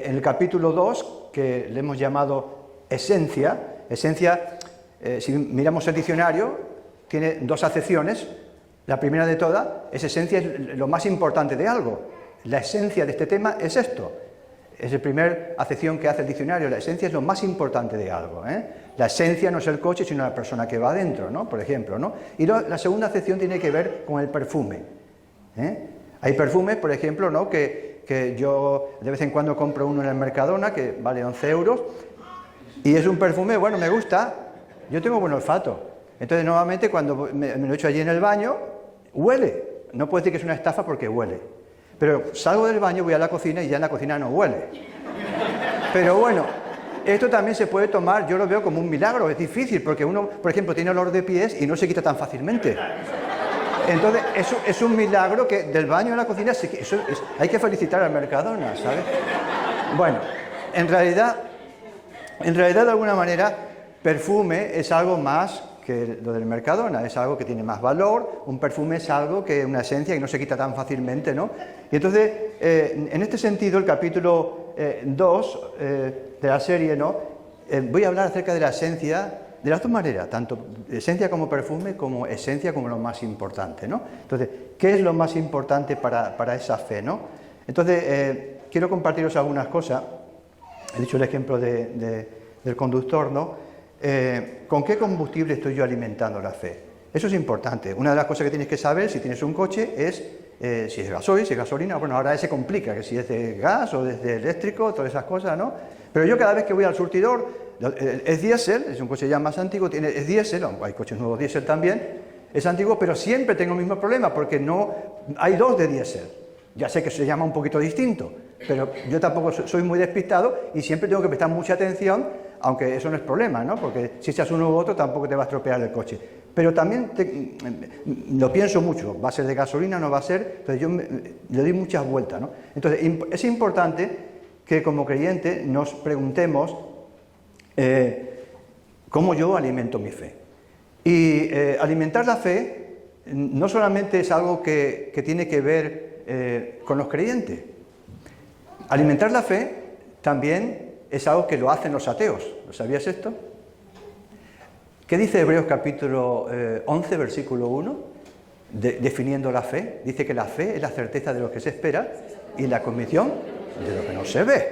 En el capítulo 2, que le hemos llamado esencia, si miramos el diccionario, tiene dos acepciones. La primera de todas es esencia, es lo más importante de algo. La esencia de este tema es esto. Es la primera acepción que hace el diccionario. La esencia es lo más importante de algo, ¿eh? La esencia no es el coche, sino la persona que va adentro, ¿no? Por ejemplo, ¿no? Y la segunda acepción tiene que ver con el perfume, ¿eh? Hay perfumes, por ejemplo, ¿no? que yo de vez en cuando compro uno en el Mercadona, que vale 11 euros, y es un perfume, bueno, me gusta, yo tengo buen olfato. Entonces, normalmente, cuando me lo echo allí en el baño, huele. No puedo decir que es una estafa porque huele. Pero salgo del baño, voy a la cocina y ya en la cocina no huele. Pero bueno, esto también se puede tomar, yo lo veo como un milagro, es difícil, porque uno, por ejemplo, tiene olor de pies y no se quita tan fácilmente. Entonces, eso es un milagro que del baño a la cocina, hay que felicitar al Mercadona, ¿sabes? Bueno, en realidad, de alguna manera, perfume es algo más que lo del Mercadona, es algo que tiene más valor. Un perfume es algo que una esencia que no se quita tan fácilmente, ¿no? Y entonces, en este sentido, el capítulo 2 de la serie, ¿no? Voy a hablar acerca de la esencia de las dos maneras, tanto esencia como perfume, como esencia como lo más importante, ¿no? Entonces, ¿qué es lo más importante para esa fe, ¿no? Entonces, quiero compartiros algunas cosas. He dicho el ejemplo del conductor, ¿no? ¿Con qué combustible estoy yo alimentando la fe? Eso es importante. Una de las cosas que tienes que saber si tienes un coche es si es gasoil, si es gasolina. Bueno, ahora se complica, que si es de gas o de eléctrico, todas esas cosas, ¿no? Pero yo cada vez que voy al surtidor, es diésel, es un coche ya más antiguo, es diésel, hay coches nuevos diésel también, es antiguo, pero siempre tengo el mismo problema, porque no hay dos de diésel. Ya sé que se llama un poquito distinto, pero yo tampoco soy muy despistado y siempre tengo que prestar mucha atención, aunque eso no es problema, ¿no? Porque si echas uno u otro tampoco te va a estropear el coche. Pero también lo pienso mucho, ¿va a ser de gasolina o no va a ser? Entonces yo le doy muchas vueltas, ¿no? Entonces es importante que como creyente nos preguntemos cómo yo alimento mi fe. Y alimentar la fe no solamente es algo que tiene que ver con los creyentes. Alimentar la fe también es algo que lo hacen los ateos. ¿Lo sabías esto? ¿Qué dice Hebreos capítulo 11, versículo 1? Definiendo la fe. Dice que la fe es la certeza de lo que se espera y la convicción de lo que no se ve.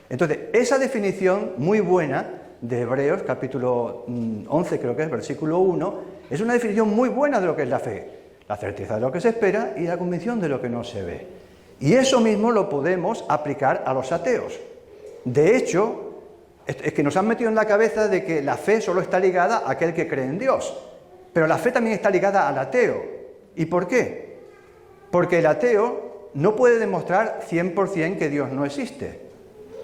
Entonces, esa definición muy buena de Hebreos capítulo 11, creo que es versículo 1, es una definición muy buena de lo que es la fe. La certeza de lo que se espera y la convicción de lo que no se ve. Y eso mismo lo podemos aplicar a los ateos. De hecho, es que nos han metido en la cabeza de que la fe solo está ligada a aquel que cree en Dios. Pero la fe también está ligada al ateo. ¿Y por qué? Porque el ateo no puede demostrar 100% que Dios no existe.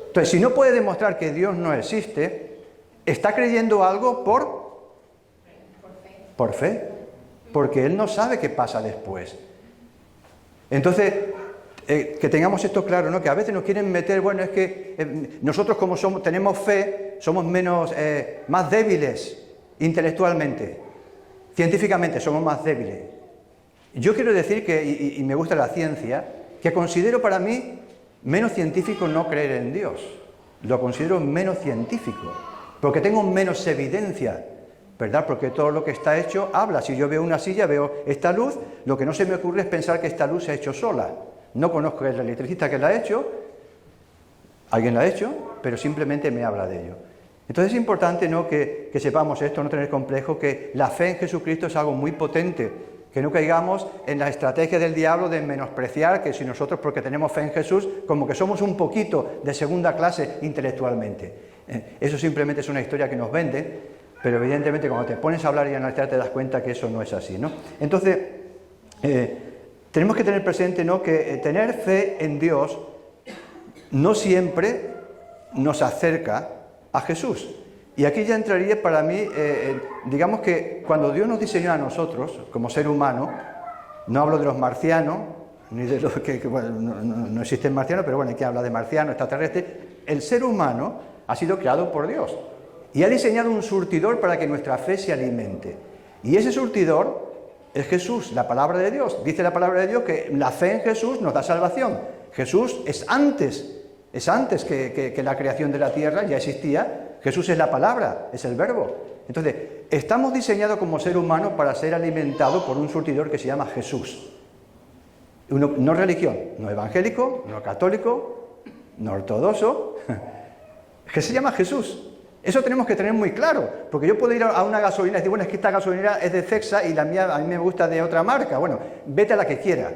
Entonces, si no puede demostrar que Dios no existe, está creyendo algo por fe. Porque él no sabe qué pasa después. Entonces, que tengamos esto claro, ¿no? Que a veces nos quieren meter, bueno, es que nosotros como tenemos fe, somos más débiles intelectualmente, científicamente somos más débiles. Yo quiero decir que, y me gusta la ciencia, que considero para mí menos científico no creer en Dios. Lo considero menos científico, porque tengo menos evidencia, ¿verdad? Porque todo lo que está hecho habla. Si yo veo una silla, veo esta luz, lo que no se me ocurre es pensar que esta luz se ha hecho sola. No conozco el electricista que la ha hecho, alguien la ha hecho, pero simplemente me habla de ello. Entonces es importante, ¿no?, que sepamos esto, no tener complejo, que la fe en Jesucristo es algo muy potente, que no caigamos en la estrategia del diablo de menospreciar que si nosotros, porque tenemos fe en Jesús, como que somos un poquito de segunda clase intelectualmente. Eso simplemente es una historia que nos venden, pero evidentemente cuando te pones a hablar y a analizar te das cuenta que eso no es así, ¿no? Entonces, tenemos que tener presente, ¿no?, que tener fe en Dios no siempre nos acerca a Jesús. Y aquí ya entraría para mí, digamos que cuando Dios nos diseñó a nosotros como ser humano, no hablo de los marcianos, ni de los que bueno, no existen marcianos, pero bueno, hay que hablar de marcianos, extraterrestres. El ser humano ha sido creado por Dios y ha diseñado un surtidor para que nuestra fe se alimente. Y ese surtidor es Jesús, la palabra de Dios. Dice la palabra de Dios que la fe en Jesús nos da salvación. Jesús es antes es antes que la creación de la tierra, ya existía. Jesús es la palabra, es el verbo. Entonces, estamos diseñados como ser humano para ser alimentados por un surtidor que se llama Jesús. No religión, no evangélico, no católico, no ortodoxo, que se llama Jesús. Eso tenemos que tener muy claro, porque yo puedo ir a una gasolina y decir, bueno, es que esta gasolinera es de Cexa y la mía a mí me gusta de otra marca. Bueno, vete a la que quiera.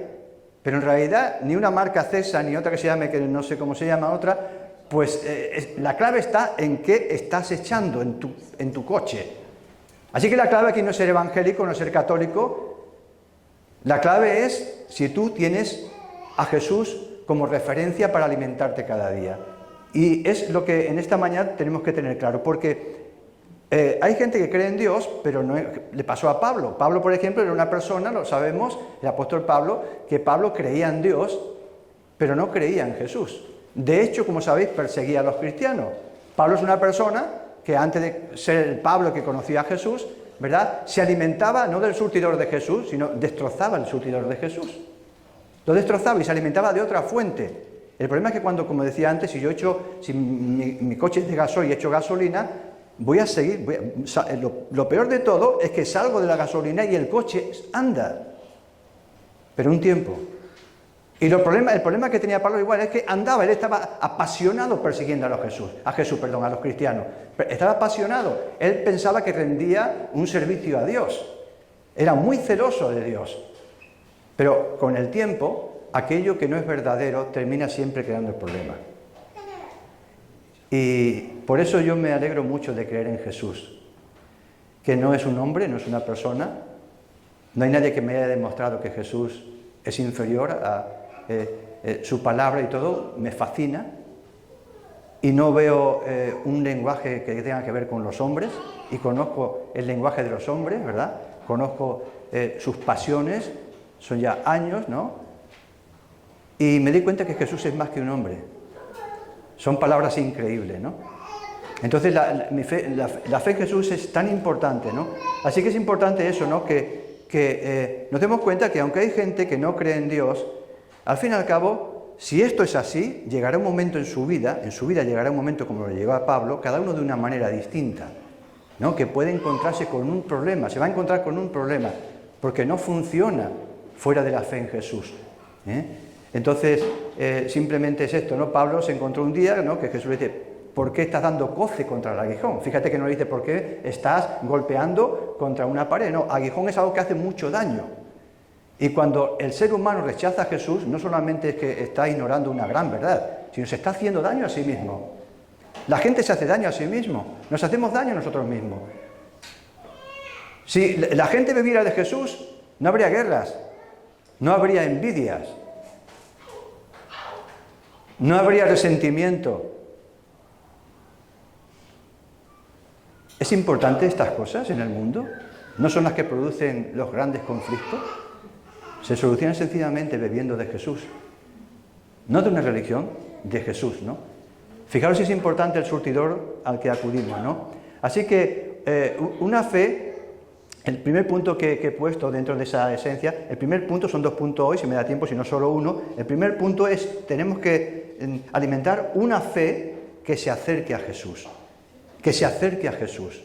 Pero en realidad, ni una marca Cexa, ni otra que se llame, que no sé cómo se llama otra, pues la clave está en qué estás echando en tu coche. Así que la clave aquí no es ser evangélico, no es ser católico. La clave es si tú tienes a Jesús como referencia para alimentarte cada día. Y es lo que en esta mañana tenemos que tener claro, porque hay gente que cree en Dios, pero no le pasó a Pablo. Pablo, por ejemplo, era una persona, lo sabemos, el apóstol Pablo, que Pablo creía en Dios, pero no creía en Jesús. De hecho, como sabéis, perseguía a los cristianos. Pablo es una persona que antes de ser el Pablo que conocía a Jesús, ¿verdad?, se alimentaba no del surtidor de Jesús, sino destrozaba el surtidor de Jesús. Lo destrozaba y se alimentaba de otra fuente. El problema es que cuando, como decía antes, si mi coche es de gasoil y echo gasolina, voy a seguir. Lo peor de todo es que salgo de la gasolina y el coche anda, pero un tiempo. Y el problema que tenía Pablo igual es que andaba, él estaba apasionado persiguiendo a los cristianos. Estaba apasionado. Él pensaba que rendía un servicio a Dios. Era muy celoso de Dios. Pero con el tiempo, aquello que no es verdadero termina siempre creando el problema. Y por eso yo me alegro mucho de creer en Jesús, que no es un hombre, no es una persona. No hay nadie que me haya demostrado que Jesús es inferior a su palabra y todo. Me fascina. Y no veo un lenguaje que tenga que ver con los hombres, y conozco el lenguaje de los hombres, ¿verdad? Conozco sus pasiones, son ya años, ¿no? Y me di cuenta que Jesús es más que un hombre. Son palabras increíbles, ¿no? Entonces la fe en Jesús es tan importante, ¿no? Así que es importante eso, ¿no? Que nos demos cuenta que aunque hay gente que no cree en Dios, al fin y al cabo, si esto es así, llegará un momento en su vida llegará un momento como lo llegó a Pablo, cada uno de una manera distinta, ¿no? Que puede encontrarse con un problema, se va a encontrar con un problema, porque no funciona fuera de la fe en Jesús, ¿eh? Entonces, simplemente es esto, ¿no? Pablo se encontró un día, ¿no?, que Jesús le dice, ¿por qué estás dando coce contra el aguijón? Fíjate que no le dice, ¿por qué estás golpeando contra una pared? No, aguijón es algo que hace mucho daño. Y cuando el ser humano rechaza a Jesús, no solamente es que está ignorando una gran verdad, sino se está haciendo daño a sí mismo. La gente se hace daño a sí mismo, nos hacemos daño a nosotros mismos. Si la gente bebiera de Jesús, no habría guerras, no habría envidias, no habría resentimiento. ¿Es importante estas cosas en el mundo? ¿No son las que producen los grandes conflictos? Se solucionan sencillamente bebiendo de Jesús. No de una religión, de Jesús, ¿no? Fijaros si es importante el surtidor al que acudimos, ¿no? Así que una fe, el primer punto que he puesto dentro de esa esencia, el primer punto, son 2 puntos hoy, si me da tiempo, si no solo uno. El primer punto es, tenemos que alimentar una fe que se acerque a Jesús. Que se acerque a Jesús.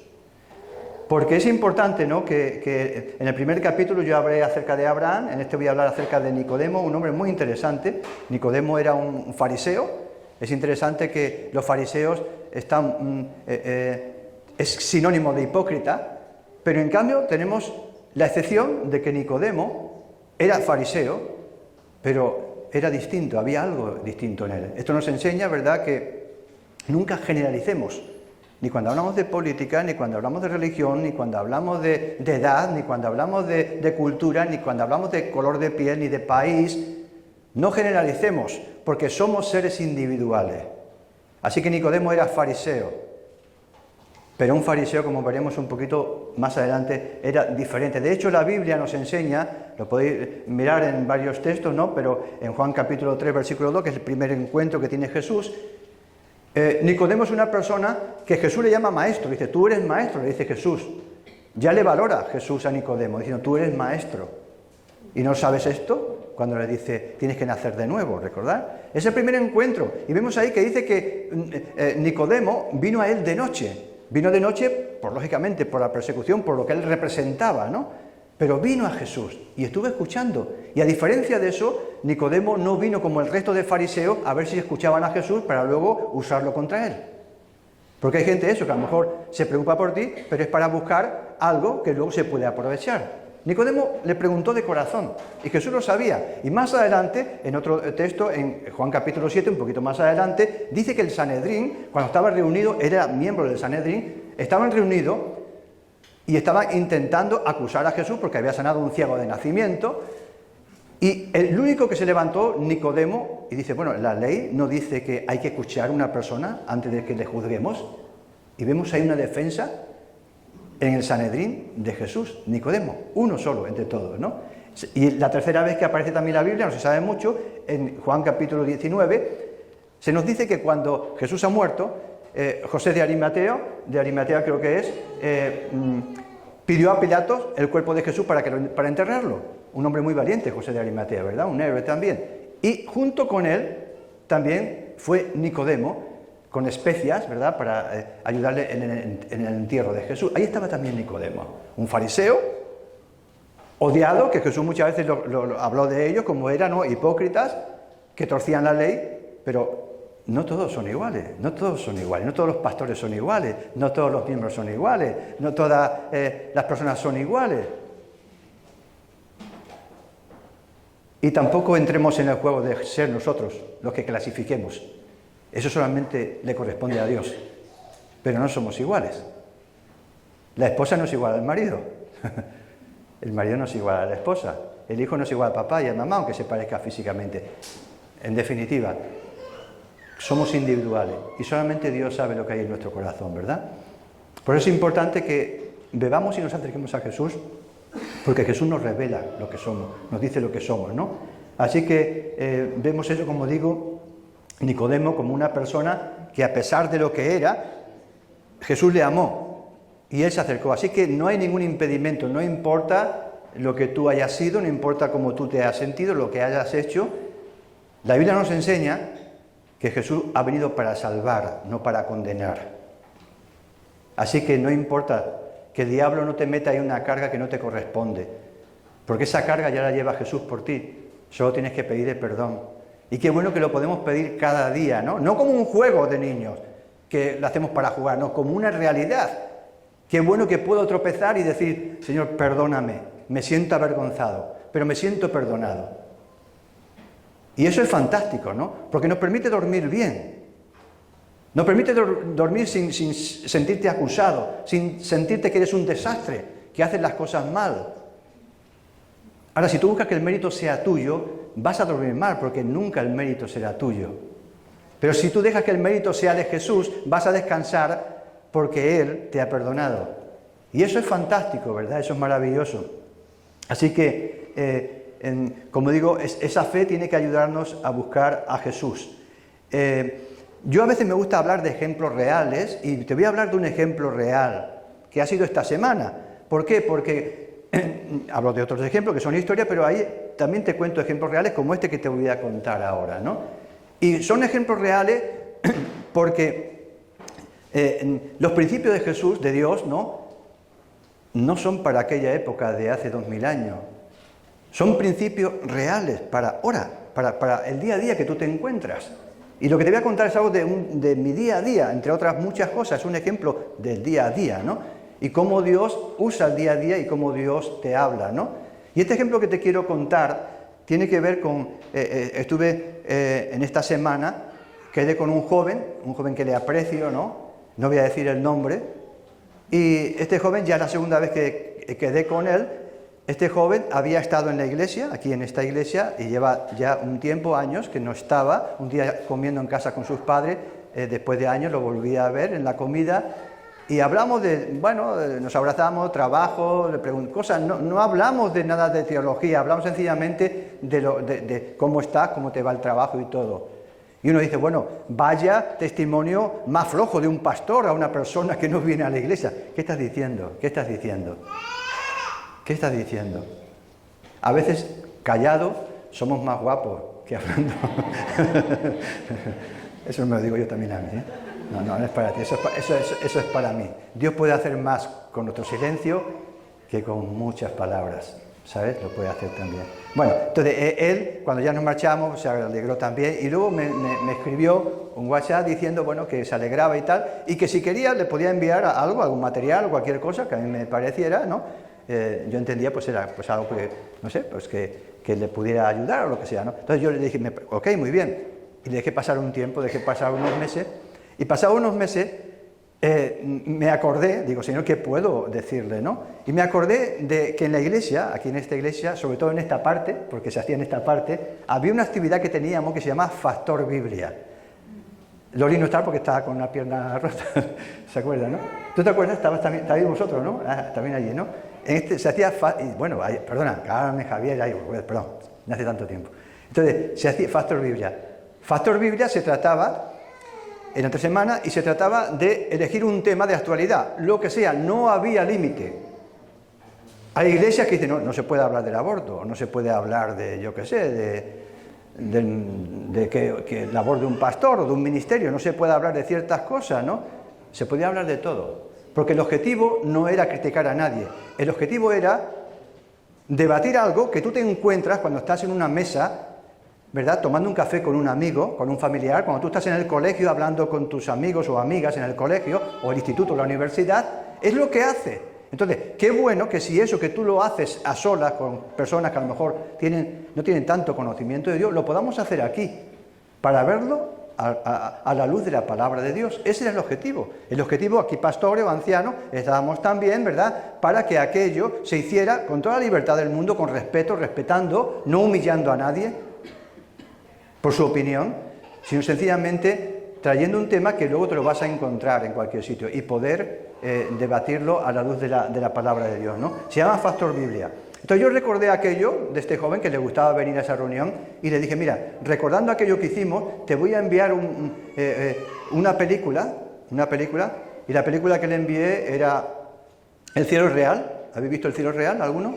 Porque es importante, ¿no?, que en el primer capítulo yo hablé acerca de Abraham, en este voy a hablar acerca de Nicodemo, un hombre muy interesante. Nicodemo era un fariseo. Es interesante que los fariseos es sinónimo de hipócrita, pero en cambio tenemos la excepción de que Nicodemo era fariseo, pero era distinto, había algo distinto en él. Esto nos enseña, ¿verdad?, que nunca generalicemos. Ni cuando hablamos de política, ni cuando hablamos de religión, ni cuando hablamos de edad, ni cuando hablamos de cultura, ni cuando hablamos de color de piel, ni de país. No generalicemos, porque somos seres individuales. Así que Nicodemo era fariseo. Pero un fariseo, como veremos un poquito más adelante, era diferente. De hecho, la Biblia nos enseña, lo podéis mirar en varios textos, ¿no?, pero en Juan capítulo 3, versículo 2, que es el primer encuentro que tiene Jesús, Nicodemo es una persona que Jesús le llama maestro. Dice, tú eres maestro, le dice Jesús. Ya le valora Jesús a Nicodemo, diciendo, tú eres maestro. ¿Y no sabes esto? cuando le dice, tienes que nacer de nuevo, ¿recordad? Es el primer encuentro. Y vemos ahí que dice que Nicodemo vino a él de noche. Vino de noche, lógicamente, por la persecución, por lo que él representaba, ¿no? Pero vino a Jesús y estuvo escuchando. Y a diferencia de eso, Nicodemo no vino como el resto de fariseos a ver si escuchaban a Jesús para luego usarlo contra él. Porque hay gente eso, que a lo mejor se preocupa por ti, pero es para buscar algo que luego se puede aprovechar. Nicodemo le preguntó de corazón, y Jesús lo sabía. Y más adelante, en otro texto, en Juan capítulo 7, un poquito más adelante, dice que el Sanedrín, cuando estaba reunido, era miembro del Sanedrín, estaban reunidos y estaban intentando acusar a Jesús porque había sanado a un ciego de nacimiento. Y el único que se levantó, Nicodemo, y dice, bueno, la ley no dice que hay que escuchar a una persona antes de que le juzguemos. Y vemos ahí una defensa en el Sanedrín de Jesús, Nicodemo, uno solo entre todos, ¿no? Y la tercera vez que aparece también la Biblia, no se sabe mucho, en Juan capítulo 19, se nos dice que cuando Jesús ha muerto, José de Arimatea creo que es, pidió a Pilatos el cuerpo de Jesús para enterrarlo. Un hombre muy valiente, José de Arimatea, ¿verdad? Un héroe también. Y junto con él también fue Nicodemo, con especias, ¿verdad?, para ayudarle en el entierro de Jesús. Ahí estaba también Nicodemo, un fariseo odiado, que Jesús muchas veces lo habló de ellos, como eran, ¿no?, hipócritas, que torcían la ley, pero no todos son iguales, no todos son iguales, no todos los pastores son iguales, no todos los miembros son iguales, no todas las personas son iguales. Y tampoco entremos en el juego de ser nosotros los que clasifiquemos. Eso solamente le corresponde a Dios. Pero no somos iguales. La esposa no es igual al marido. El marido no es igual a la esposa. El hijo no es igual al papá y a la mamá, aunque se parezca físicamente. En definitiva, somos individuales. Y solamente Dios sabe lo que hay en nuestro corazón, ¿verdad? Por eso es importante que bebamos y nos acerquemos a Jesús, porque Jesús nos revela lo que somos, nos dice lo que somos, ¿no? Así que vemos eso, como digo, Nicodemo como una persona que, a pesar de lo que era, Jesús le amó y él se acercó. Así que no hay ningún impedimento, no importa lo que tú hayas sido, no importa cómo tú te has sentido, lo que hayas hecho. La Biblia nos enseña que Jesús ha venido para salvar, no para condenar. Así que no importa que el diablo no te meta ahí una carga que no te corresponde, porque esa carga ya la lleva Jesús por ti. Solo tienes que pedirle perdón. Y qué bueno que lo podemos pedir cada día, ¿no? No como un juego de niños, que lo hacemos para jugar, no, como una realidad. Qué bueno que puedo tropezar y decir, Señor, perdóname, me siento avergonzado, pero me siento perdonado. Y eso es fantástico, ¿no? Porque nos permite dormir bien. Nos permite dormir sin sentirte acusado, sin sentirte que eres un desastre, que haces las cosas mal. Ahora, si tú buscas que el mérito sea tuyo, vas a dormir mal, porque nunca el mérito será tuyo. Pero si tú dejas que el mérito sea de Jesús, vas a descansar porque Él te ha perdonado. Y eso es fantástico, ¿verdad? Eso es maravilloso. Así que, como digo, esa fe tiene que ayudarnos a buscar a Jesús. Yo a veces me gusta hablar de ejemplos reales, y te voy a hablar de un ejemplo real que ha sido esta semana. ¿Por qué? Porque hablo de otros ejemplos que son historia, pero ahí también te cuento ejemplos reales como este que te voy a contar ahora, ¿no? Y son ejemplos reales porque los principios de Jesús, de Dios, no son para aquella época de hace 2000 años. Son principios reales para ahora, para el día a día que tú te encuentras. Y lo que te voy a contar es algo de mi día a día, entre otras muchas cosas, es un ejemplo del día a día, ¿no? Y cómo Dios usa el día a día y cómo Dios te habla, ¿no? Y este ejemplo que te quiero contar tiene que ver con, estuve en esta semana, quedé con un joven que le aprecio, ¿no? No voy a decir el nombre, y este joven, ya es la segunda vez que quedé con él. Este joven había estado en la iglesia, aquí en esta iglesia, y lleva ya un tiempo, años, que no estaba. Un día comiendo en casa con sus padres, después de años lo volví a ver en la comida, y hablamos nos abrazamos, trabajo, le pregunto cosas, no hablamos de nada de teología, hablamos sencillamente de cómo estás, cómo te va el trabajo y todo. Y uno dice, bueno, vaya testimonio más flojo de un pastor a una persona que no viene a la iglesia. ¿Qué estás diciendo? ¿Qué estás diciendo? ¿Qué estás diciendo? A veces, callado, somos más guapos que hablando. Eso me lo digo yo también a mí, ¿eh? No es para ti, eso es para mí. Dios puede hacer más con nuestro silencio que con muchas palabras, ¿sabes? Lo puede hacer también. Bueno, entonces él, cuando ya nos marchamos, se alegró también, y luego me escribió un WhatsApp diciendo, bueno, que se alegraba y tal, y que si quería le podía enviar algo, algún material o cualquier cosa que a mí me pareciera, ¿no? Yo entendía, pues era pues algo que, no sé, pues que le pudiera ayudar o lo que sea, ¿no? Entonces yo le dije, ok, muy bien, y le dejé pasar un tiempo, dejé pasar unos meses, y pasados unos meses me acordé, digo, Señor, ¿qué puedo decirle, no? Y me acordé de que en la iglesia, aquí en esta iglesia, sobre todo en esta parte, porque se hacía en esta parte, había una actividad que teníamos que se llama Factor Biblia. Loli no estaba porque estaba con una pierna rota, ¿se acuerdan, no? ¿Tú te acuerdas? Estabais vosotros, ¿no? También allí, ¿no? Se hacía, bueno, perdona, Carmen, Javier, perdón, no hace tanto tiempo. Entonces, se hacía Factor Biblia. Factor Biblia se trataba, en entre semana, y se trataba de elegir un tema de actualidad, lo que sea, no había límite. Hay iglesias que dicen, no se puede hablar del aborto, no se puede hablar de, yo qué sé, de que el labor de un pastor o de un ministerio, no se puede hablar de ciertas cosas, ¿no? Se podía hablar de todo, porque el objetivo no era criticar a nadie, el objetivo era debatir algo que tú te encuentras cuando estás en una mesa, ¿verdad? Tomando un café con un amigo, con un familiar, cuando tú estás en el colegio hablando con tus amigos o amigas en el colegio, o el instituto o la universidad, es lo que hace. Entonces, qué bueno que si eso que tú lo haces a solas con personas que a lo mejor no tienen tanto conocimiento de Dios, lo podamos hacer aquí, para verlo a la luz de la palabra de Dios. Ese era el objetivo. El objetivo, aquí pastores o ancianos, estábamos también, ¿verdad?, para que aquello se hiciera con toda la libertad del mundo, con respeto, respetando, no humillando a nadie por su opinión, sino sencillamente trayendo un tema que luego te lo vas a encontrar en cualquier sitio y poder debatirlo a la luz de la palabra de Dios, ¿no? Se llama Factor Biblia. Entonces yo recordé aquello de este joven que le gustaba venir a esa reunión y le dije, mira, recordando aquello que hicimos, te voy a enviar una película, y la película que le envié era El cielo es real. ¿Habéis visto El cielo es real alguno?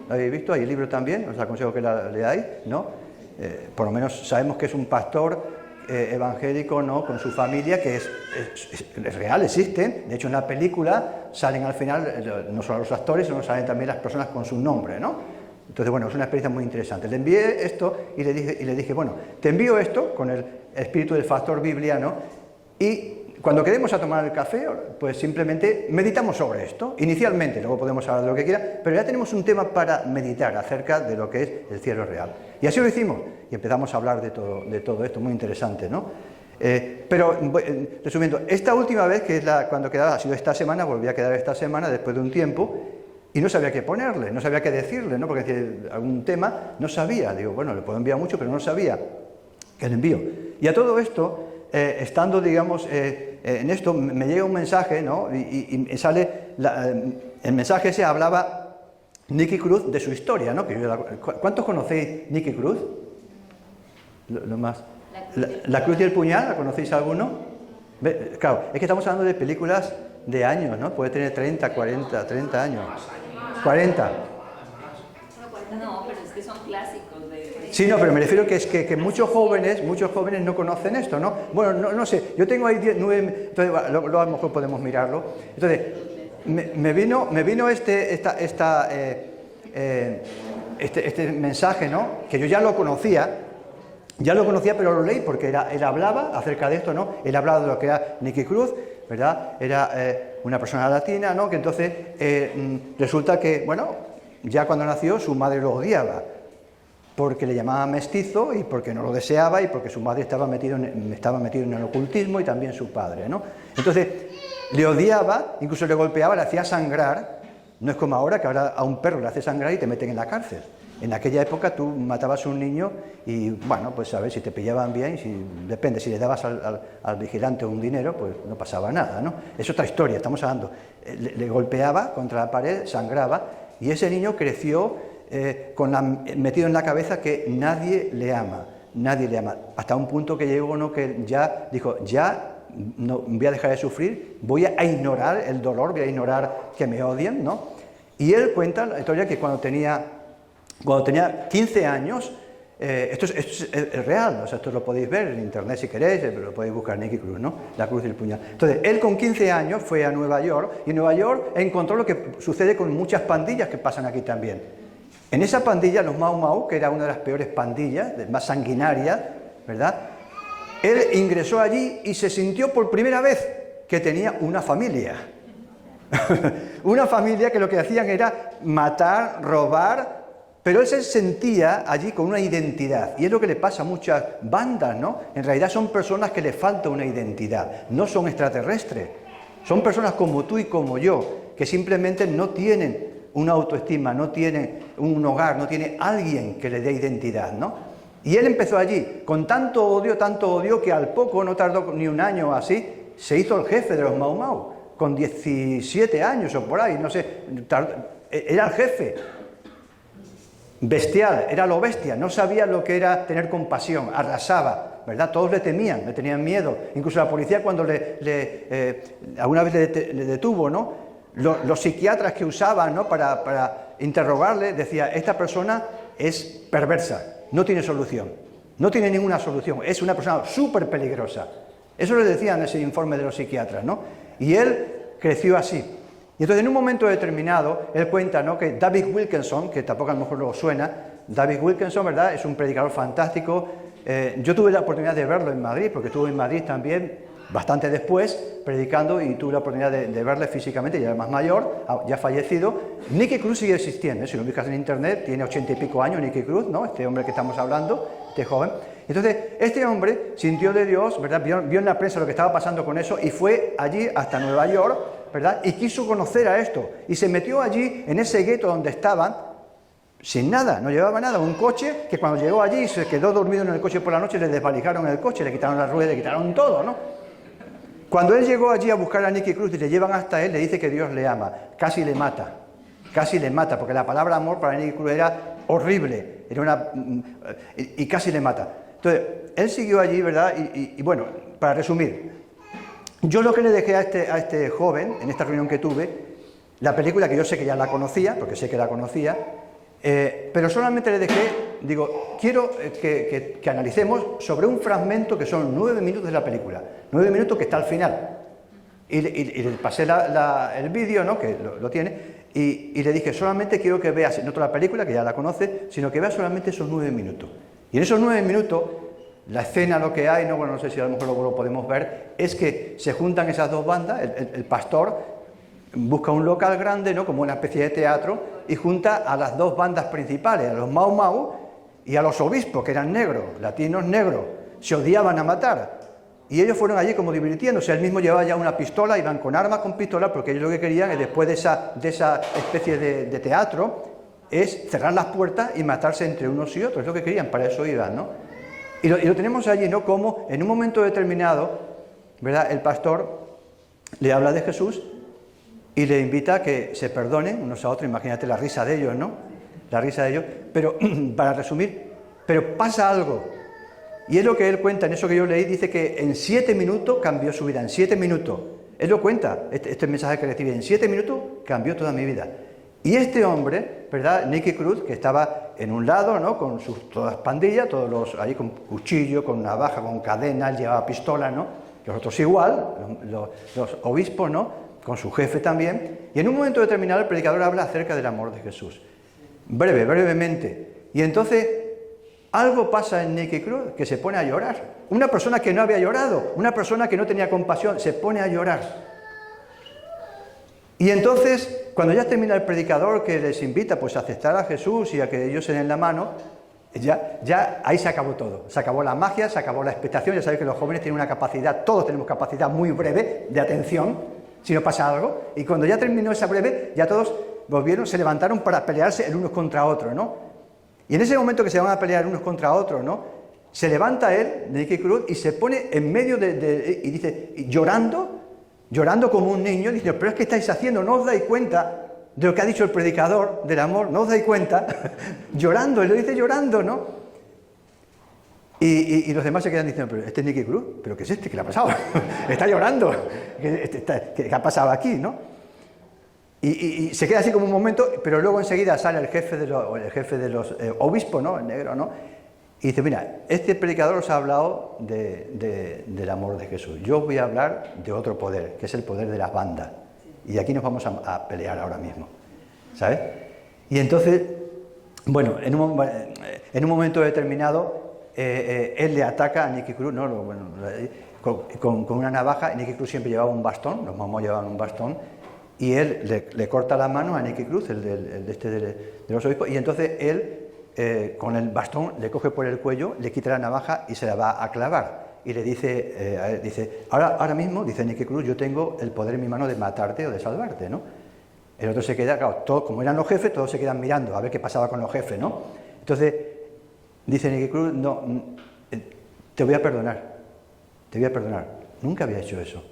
¿Lo habéis visto? Hay el libro también, os aconsejo que la leáis, ¿no? Por lo menos sabemos que es un pastor evangélico, ¿no?, con su familia, que es real, existen. De hecho, en la película salen al final, no solo los actores, sino salen también las personas con su nombre, ¿no? Entonces, bueno, es una experiencia muy interesante. Le envié esto y le dije, bueno, te envío esto con el espíritu del Factor Biblia, ¿no? Y cuando quedemos a tomar el café, pues simplemente meditamos sobre esto, inicialmente, luego podemos hablar de lo que quiera, pero ya tenemos un tema para meditar acerca de lo que es el cielo real. Y así lo hicimos, y empezamos a hablar de todo esto, muy interesante, ¿no? Pero, resumiendo, esta última vez, que es cuando quedaba, ha sido esta semana, volví a quedar esta semana, después de un tiempo, y no sabía qué ponerle, no sabía qué decirle, ¿no? Porque algún tema no sabía, digo, bueno, le puedo enviar mucho, pero no sabía que le envío. Y a todo esto, estando, digamos, en esto, me llega un mensaje, ¿no? Y sale, el mensaje ese hablaba Nicky Cruz de su historia, ¿no? ¿Cuántos conocéis Nicky Cruz? Lo más. La Cruz y el Puñal, ¿la conocéis alguno? Claro, es que estamos hablando de películas de años, ¿no? Puede tener 30, 40, 30 años. 40. No, pero es que son clásicos de... Sí, no, pero me refiero que es que muchos jóvenes no conocen esto, ¿no? Bueno, no sé, yo tengo ahí 9, entonces a lo mejor podemos mirarlo. Entonces, me vino este mensaje, ¿no? Que yo ya lo conocía, pero lo leí porque él hablaba acerca de esto, ¿no? Él hablaba de lo que era Nicky Cruz, ¿verdad? Era una persona latina, ¿no? Que entonces resulta que, bueno, ya cuando nació su madre lo odiaba, porque le llamaba mestizo y porque no lo deseaba y porque su madre estaba metido en el ocultismo y también su padre, ¿no? Entonces, le odiaba, incluso le golpeaba, le hacía sangrar. No es como ahora, que ahora a un perro le hace sangrar y te meten en la cárcel. En aquella época tú matabas a un niño y, bueno, pues a ver, si te pillaban bien, depende, si le dabas al vigilante un dinero, pues no pasaba nada, ¿no? Es otra historia, estamos hablando. Le golpeaba contra la pared, sangraba, y ese niño creció metido en la cabeza que nadie le ama, hasta un punto que llegó, ¿no?, que ya dijo, ya no voy a dejar de sufrir, voy a ignorar el dolor, voy a ignorar que me odien, ¿no? Y él cuenta la historia que cuando tenía 15 años, esto es real, o sea, esto lo podéis ver en internet si queréis, lo podéis buscar Nicky Cruz, ¿no? La cruz del puñal. Entonces, él con 15 años fue a Nueva York y en Nueva York encontró lo que sucede con muchas pandillas que pasan aquí también. En esa pandilla, los Mau Mau, que era una de las peores pandillas, más sanguinarias, ¿verdad? Él ingresó allí y se sintió por primera vez que tenía una familia. Una familia que lo que hacían era matar, robar, pero él se sentía allí con una identidad. Y es lo que le pasa a muchas bandas, ¿no? En realidad son personas que les falta una identidad, no son extraterrestres. Son personas como tú y como yo, que simplemente no tienen una autoestima, no tienen un hogar, no tienen alguien que le dé identidad, ¿no? Y él empezó allí, con tanto odio, que al poco, no tardó ni un año o así, se hizo el jefe de los Mau Mau, con 17 años o por ahí, no sé, era el jefe. Bestial, era lo bestia, no sabía lo que era tener compasión, arrasaba, ¿verdad? Todos le temían, le tenían miedo. Incluso la policía cuando alguna vez le detuvo, ¿no? Los psiquiatras que usaban, ¿no? para interrogarle, decía, esta persona es perversa, no tiene solución, no tiene ninguna solución, es una persona súper peligrosa. Eso le decían en ese informe de los psiquiatras, ¿no? Y él creció así. Y entonces en un momento determinado, él cuenta, ¿no? que David Wilkerson, que tampoco a lo mejor lo suena, David Wilkerson, ¿verdad? Es un predicador fantástico. Yo tuve la oportunidad de verlo en Madrid, porque estuve en Madrid también, bastante después, predicando, y tuve la oportunidad de verle físicamente, ya era más mayor, ya fallecido. Nicky Cruz sigue existiendo, si lo buscas en internet, tiene 80 y pico años Nicky Cruz, ¿no? Este hombre que estamos hablando, este joven. Entonces, este hombre sintió de Dios, ¿verdad? Vio en la prensa lo que estaba pasando con eso y fue allí hasta Nueva York, ¿verdad? Y quiso conocer a esto. Y se metió allí, en ese gueto donde estaban, sin nada, no llevaba nada. Un coche que cuando llegó allí se quedó dormido en el coche por la noche, le desvalijaron el coche, le quitaron las ruedas, le quitaron todo, ¿no? Cuando él llegó allí a buscar a Nicky Cruz y le llevan hasta él, le dice que Dios le ama. Casi le mata, porque la palabra amor para Nicky Cruz era horrible, y casi le mata. Entonces, él siguió allí, ¿verdad? Y bueno, para resumir, yo lo que le dejé a este joven, en esta reunión que tuve, la película que yo sé que ya la conocía, porque sé que la conocía, pero solamente le dejé, digo, quiero que analicemos sobre un fragmento que son 9 minutos de la película, 9 minutos que está al final. Y le pasé el vídeo, ¿no? Que lo tiene, y le dije, solamente quiero que veas, no toda la película, que ya la conoce, sino que veas solamente esos 9 minutos. Y en esos 9 minutos, la escena, lo que hay, ¿no? Bueno, no sé si a lo mejor lo podemos ver, es que se juntan esas dos bandas, el pastor busca un local grande, ¿no? Como una especie de teatro, y junta a las dos bandas principales, a los Mau Mau y a los obispos, que eran negros, latinos negros, se odiaban a matar. Y ellos fueron allí como divirtiéndose. Él mismo llevaba ya una pistola, iban con armas, con pistola, porque ellos lo que querían es, después de esa especie de teatro, es cerrar las puertas y matarse entre unos y otros. Es lo que querían, para eso iban, ¿no? Y lo tenemos allí, ¿no? Como en un momento determinado, ¿verdad? El pastor le habla de Jesús y le invita a que se perdonen unos a otros. Imagínate la risa de ellos, ¿no? La risa de ellos. Pero, para resumir, pero pasa algo. Y es lo que él cuenta, en eso que yo leí, dice que en 7 minutos cambió su vida, en 7 minutos. Él lo cuenta, este mensaje que recibí, en 7 minutos cambió toda mi vida. Y este hombre, ¿verdad? Nicky Cruz, que estaba en un lado, ¿no? Con todas las pandillas, ahí con cuchillo, con navaja, con cadenas, llevaba pistola, ¿no? Los otros igual, los obispos, ¿no? Con su jefe también. Y en un momento determinado el predicador habla acerca del amor de Jesús. Brevemente. Y entonces algo pasa en Nicky Cruz, que se pone a llorar. Una persona que no había llorado, una persona que no tenía compasión, se pone a llorar. Y entonces, cuando ya termina el predicador, que les invita pues a aceptar a Jesús y a que ellos se den la mano, ya ahí se acabó todo. Se acabó la magia, se acabó la expectación. Ya sabéis que los jóvenes tienen una capacidad, todos tenemos capacidad muy breve de atención, si no pasa algo. Y cuando ya terminó esa breve, ya todos volvieron, se levantaron para pelearse el unos contra otros, ¿no? Y en ese momento que se van a pelear unos contra otros, ¿no? Se levanta él, Nicky Cruz, y se pone en medio y dice, llorando como un niño, dice, pero es que estáis haciendo, no os dais cuenta de lo que ha dicho el predicador del amor, no os dais cuenta, llorando, él lo dice llorando, ¿no? Y los demás se quedan diciendo, pero este es Nicky Cruz, ¿pero qué es este? ¿Qué le ha pasado? Está llorando, ¿qué ha pasado aquí, no? Y se queda así como un momento, pero luego enseguida sale el jefe de los obispos, ¿no? El negro, ¿no? Y dice, mira, este predicador os ha hablado del amor de Jesús. Yo os voy a hablar de otro poder, que es el poder de las bandas. Y aquí nos vamos a pelear ahora mismo, ¿sabes? Y entonces, bueno, en un momento determinado, él le ataca a Nicky Cruz, ¿no? Bueno, con una navaja. Nicky Cruz siempre llevaba un bastón, los mormones llevaban un bastón, y él le corta la mano a Nicky Cruz, de los obispos, y entonces él, con el bastón, le coge por el cuello, le quita la navaja y se la va a clavar. Y le dice a él, dice, ahora mismo, dice Nicky Cruz, yo tengo el poder en mi mano de matarte o de salvarte, ¿no? El otro se queda, claro, todos, como eran los jefes, todos se quedan mirando a ver qué pasaba con los jefes, ¿no? Entonces, dice Nicky Cruz, no, te voy a perdonar, nunca había hecho eso.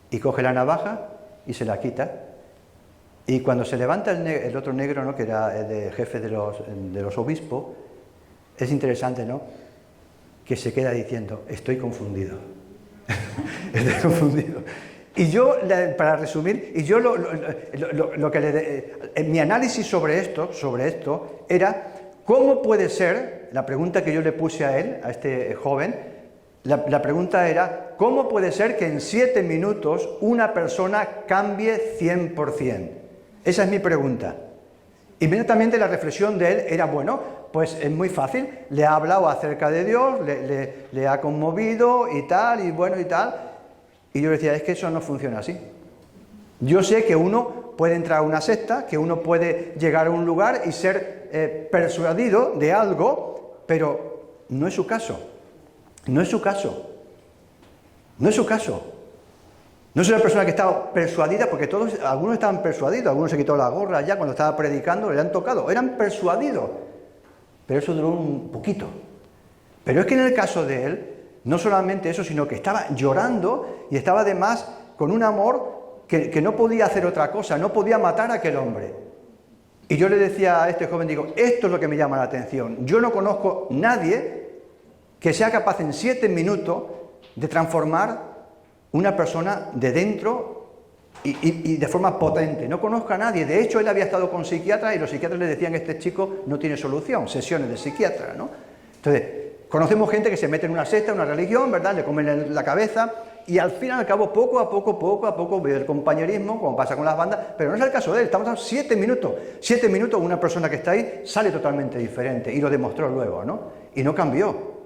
Y coge la navaja y se la quita. Y cuando se levanta el otro negro, ¿no?, que era el jefe de los obispos, es interesante, ¿no?, que se queda diciendo, estoy confundido. Estoy confundido. Y yo, para resumir, y yo lo que mi análisis sobre esto era, ¿cómo puede ser, la pregunta que yo le puse a él, a este joven, la pregunta era, ¿cómo puede ser que en 7 minutos una persona cambie 100%? Esa es mi pregunta. Inmediatamente la reflexión de él era, bueno, pues es muy fácil, le ha hablado acerca de Dios, le ha conmovido y tal, y bueno y tal. Y yo decía, es que eso no funciona así. Yo sé que uno puede entrar a una secta, que uno puede llegar a un lugar y ser persuadido de algo, pero no es su caso. No es su caso. No es su caso. No es una persona que estaba persuadida, porque algunos estaban persuadidos, algunos se quitó la gorra ya cuando estaba predicando, le han tocado, eran persuadidos. Pero eso duró un poquito. Pero es que en el caso de él, no solamente eso, sino que estaba llorando y estaba además con un amor que no podía hacer otra cosa, no podía matar a aquel hombre. Y yo le decía a este joven, digo, esto es lo que me llama la atención. Yo no conozco nadie que sea capaz en 7 minutos de transformar una persona de dentro y de forma potente. No conozco a nadie. De hecho, él había estado con psiquiatras y los psiquiatras le decían, este chico no tiene solución, sesiones de psiquiatra, ¿no? Entonces, conocemos gente que se mete en una secta, una religión, ¿verdad? Le comen la cabeza y al fin y al cabo, poco a poco, ve el compañerismo, como pasa con las bandas, pero no es el caso de él. Estamos hablando 7 minutos. 7 minutos, una persona que está ahí sale totalmente diferente y lo demostró luego, ¿no? Y no cambió.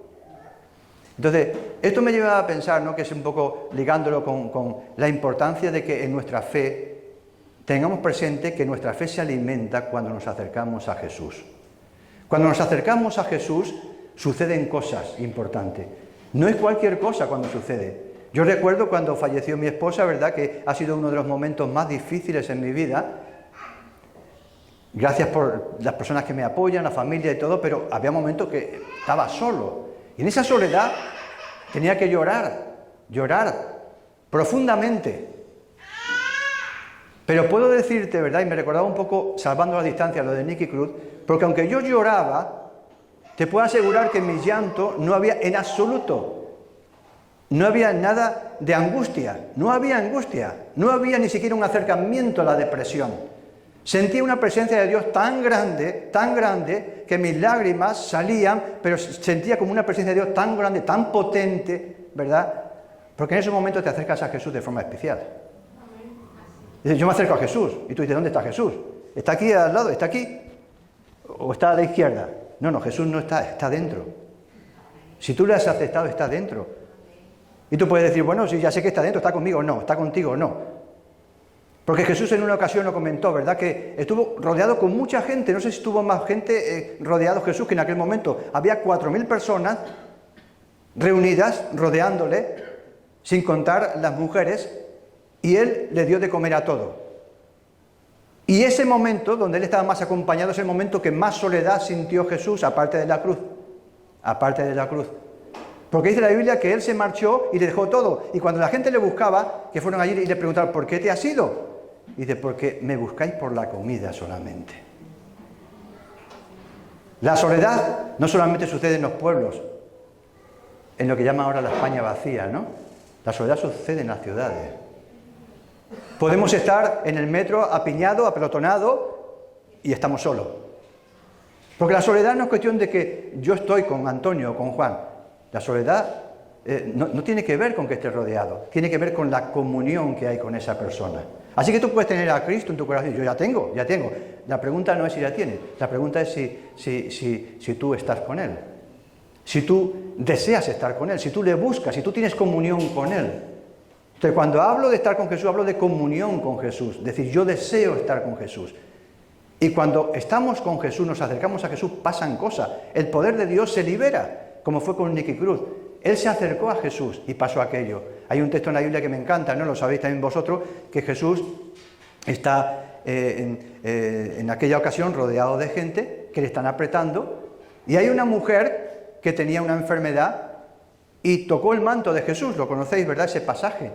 Entonces, esto me lleva a pensar, ¿no?, que es un poco ligándolo con la importancia de que en nuestra fe tengamos presente que nuestra fe se alimenta cuando nos acercamos a Jesús. Cuando nos acercamos a Jesús suceden cosas importantes. No es cualquier cosa cuando sucede. Yo recuerdo cuando falleció mi esposa, ¿verdad?, que ha sido uno de los momentos más difíciles en mi vida. Gracias por las personas que me apoyan, la familia y todo, pero había momentos que estaba solo. Y en esa soledad tenía que llorar profundamente. Pero puedo decirte, ¿verdad?, y me recordaba un poco, salvando la distancia, lo de Nicky Cruz, porque aunque yo lloraba, te puedo asegurar que en mi llanto no había en absoluto, no había nada de angustia, no había ni siquiera un acercamiento a la depresión. Sentía una presencia de Dios tan grande, que mis lágrimas salían, pero sentía como una presencia de Dios tan grande, tan potente, ¿verdad? Porque en ese momento te acercas a Jesús de forma especial. Dices, yo me acerco a Jesús, y tú dices, ¿dónde está Jesús? ¿Está aquí al lado? ¿Está aquí? ¿O está a la izquierda? No, Jesús no está dentro. Si tú le has aceptado, está dentro. Y tú puedes decir, bueno, sí, ya sé que está dentro, está conmigo, no, está contigo, no. Porque Jesús en una ocasión lo comentó, ¿verdad?, que estuvo rodeado con mucha gente. No sé si estuvo más gente rodeado Jesús, que en aquel momento había 4.000 personas reunidas, rodeándole, sin contar las mujeres, y él le dio de comer a todo. Y ese momento, donde él estaba más acompañado, es el momento que más soledad sintió Jesús, aparte de la cruz. Porque dice la Biblia que él se marchó y le dejó todo. Y cuando la gente le buscaba, que fueron allí y le preguntaron, ¿por qué te has ido? Y dice, porque me buscáis por la comida solamente. La soledad no solamente sucede en los pueblos, en lo que llaman ahora la España vacía, ¿no? La soledad sucede en las ciudades. Podemos estar en el metro apiñado, apelotonado, y estamos solos. Porque la soledad no es cuestión de que yo estoy con Antonio o con Juan. La soledad no tiene que ver con que estés rodeado, tiene que ver con la comunión que hay con esa persona. Así que tú puedes tener a Cristo en tu corazón. Yo ya tengo. La pregunta no es si ya tienes, la pregunta es si tú estás con Él. Si tú deseas estar con Él, si tú le buscas, si tú tienes comunión con Él. Entonces, cuando hablo de estar con Jesús, hablo de comunión con Jesús. Es decir, yo deseo estar con Jesús. Y cuando estamos con Jesús, nos acercamos a Jesús, pasan cosas. El poder de Dios se libera, como fue con Nicky Cruz. Él se acercó a Jesús y pasó aquello. Hay un texto en la Biblia que me encanta, ¿no? Lo sabéis también vosotros, que Jesús está en aquella ocasión rodeado de gente que le están apretando. Y hay una mujer que tenía una enfermedad y tocó el manto de Jesús. Lo conocéis, ¿verdad? Ese pasaje.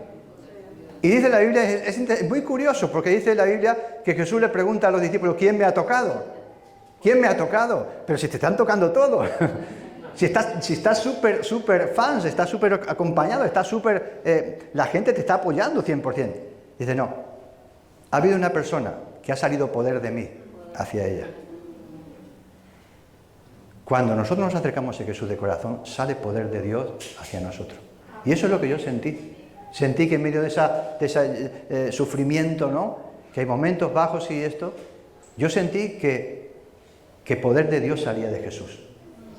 Y dice la Biblia, es muy curioso, porque dice la Biblia que Jesús le pregunta a los discípulos, ¿quién me ha tocado? ¿Quién me ha tocado? Pero si te están tocando todos. Si estás súper fans, estás súper acompañado, estás súper... la gente te está apoyando 100%. Dice, no, ha habido una persona que ha salido poder de mí hacia ella. Cuando nosotros nos acercamos a Jesús de corazón, sale poder de Dios hacia nosotros. Y eso es lo que yo sentí. Sentí que en medio de ese sufrimiento, ¿no? Que hay momentos bajos y esto, yo sentí que poder de Dios salía de Jesús.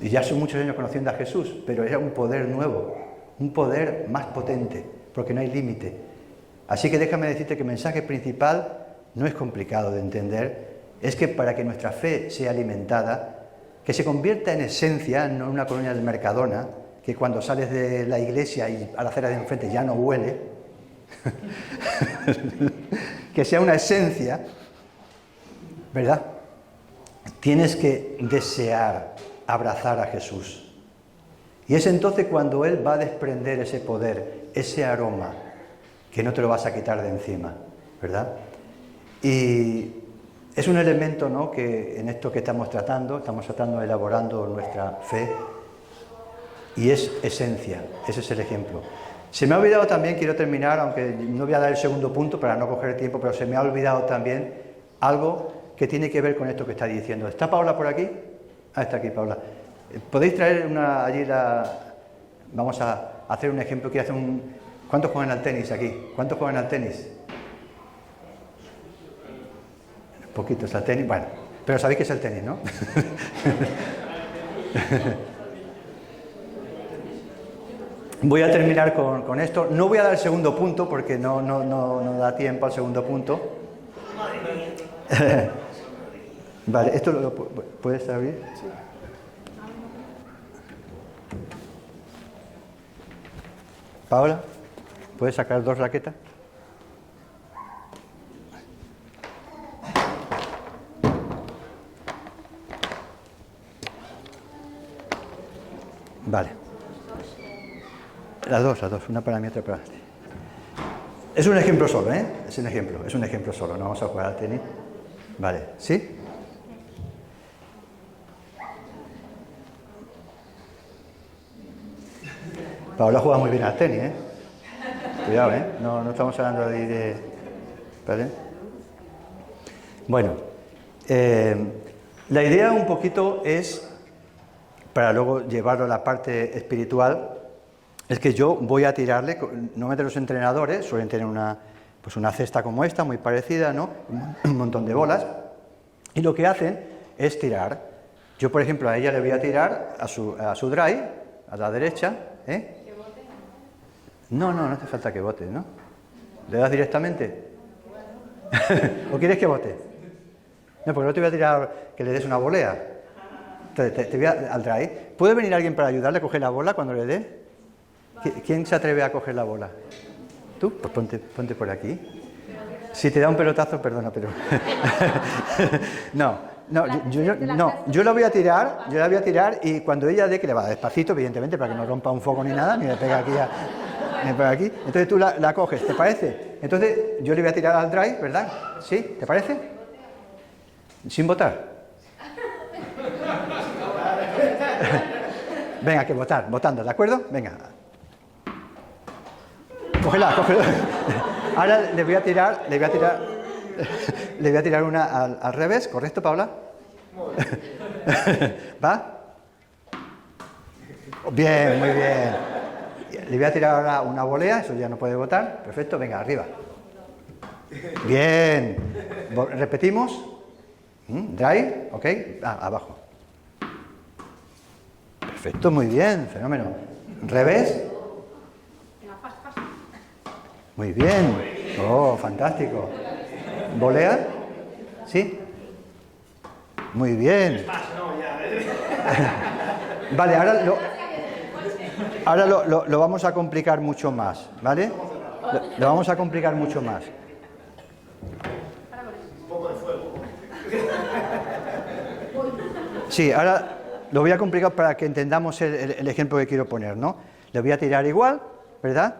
Y ya son muchos años conociendo a Jesús, pero era un poder nuevo, un poder más potente, porque no hay límite. Así que déjame decirte que el mensaje principal no es complicado de entender, es que para que nuestra fe sea alimentada, que se convierta en esencia, no en una colonia del Mercadona, que cuando sales de la iglesia y a la acera de enfrente ya no huele, que sea una esencia, ¿verdad? Tienes que desear abrazar a Jesús. Y es entonces cuando Él va a desprender ese poder, ese aroma, que no te lo vas a quitar de encima, ¿verdad? Y es un elemento, ¿no?, que en esto que estamos tratando, elaborando nuestra fe, y es esencia, ese es el ejemplo. Se me ha olvidado también, quiero terminar, aunque no voy a dar el segundo punto para no coger el tiempo, pero se me ha olvidado también algo que tiene que ver con esto que está diciendo. ¿Está Paula por aquí? Ah, está aquí Paula. ¿Podéis traer allí la... Vamos a hacer un ejemplo, quiero hacer un... ¿Cuántos juegan al tenis aquí? ¿Cuántos juegan al tenis? Poquitos al tenis, bueno, pero sabéis que es el tenis, ¿no? Voy a terminar con esto. No voy a dar el segundo punto porque no da tiempo al segundo punto. Vale, ¿esto lo puedes abrir? Sí. Paola, ¿puedes sacar 2 raquetas? Vale. Las dos, una para mí, otra para ti. Es un ejemplo solo, ¿eh? Es un ejemplo solo, no vamos a jugar al tenis. Vale, ¿sí? Paola juega muy bien al tenis, ¿eh? Cuidado, ¿eh? No estamos hablando de... ¿Vale? Bueno, la idea un poquito es, para luego llevarlo a la parte espiritual, es que yo voy a tirarle, normalmente los entrenadores suelen tener una cesta como esta, muy parecida, ¿no? Un montón de bolas, y lo que hacen es tirar. Yo, por ejemplo, a ella le voy a tirar a su drive, a la derecha, ¿eh? No hace falta que bote, ¿no? ¿Le das directamente? ¿O quieres que bote? No, porque no te voy a tirar que le des una volea. Te voy al drive. ¿Puede venir alguien para ayudarle a coger la bola cuando le dé? ¿Quién se atreve a coger la bola? ¿Tú? Pues ponte por aquí. Si te da un pelotazo, perdona, pero... yo la voy a tirar y cuando ella dé, que le va despacito, evidentemente, para que no rompa un foco ni nada, ni le pegue aquí, entonces tú la coges, ¿te parece? Entonces yo le voy a tirar al drive, ¿verdad? ¿Sí? ¿Te parece? Sin botar. Venga, que votando, ¿de acuerdo? Venga. Cógela. Ahora le voy a tirar una al revés, ¿correcto, Paula? ¿Va? Bien, muy bien. Le voy a tirar ahora una volea, eso ya no puede votar. Perfecto, venga, arriba. Bien. Repetimos. Dry, ok. Abajo. Perfecto, muy bien, fenómeno. Revés. Muy bien. Oh, fantástico. ¿Volea? ¿Sí? Muy bien. Vale, ahora lo vamos a complicar mucho más, ¿vale? Lo vamos a complicar mucho más. Sí, ahora lo voy a complicar para que entendamos el ejemplo que quiero poner, ¿no? Le voy a tirar igual, ¿verdad?